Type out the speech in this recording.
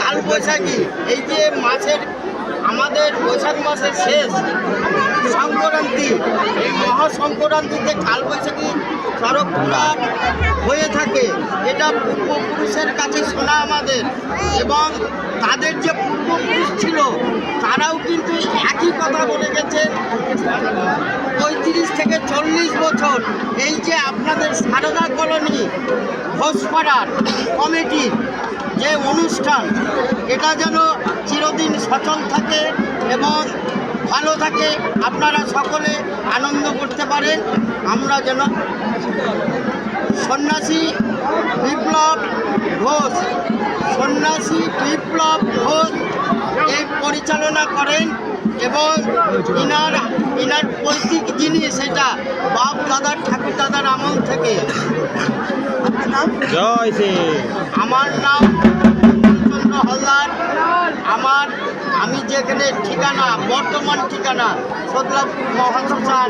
কালবৈশাখী, এই যে মাছের আমাদের বৈশাখ মাসের শেষ সংক্রান্তি, এই মহাসংক্রান্তিতে কালবৈশাখী চড়ক পুরাণ হয়ে থাকে। এটা পূর্বপুরুষের কাছে শোনা আমাদের, এবং তাদের যে পূর্বপুরুষ ছিল তারাও কিন্তু একই কথা বলে গেছে। 35 থেকে 40 বছর এই যে আপনাদের সারদা কলোনি ঘোষপাড়ার কমিটির যে অনুষ্ঠান, এটা যেন চিরদিন সচল থাকে এবং ভালো থাকে, আপনারা সকলে আনন্দ করতে পারেন। আমরা যেন সন্ন্যাসী বিপ্লব ঘোষ এই পরিচালনা করেন, এবং ইনার পৈতৃক জিনিস এটা বাপ দাদার ঠাকুর দাদার আমল থেকে। জয় শ্রী। আমার নাম চন্দ্র হালদার। আমি যেখানে ঠিকানা, বর্তমান ঠিকানা সদলাপুর মহাশ্মশান।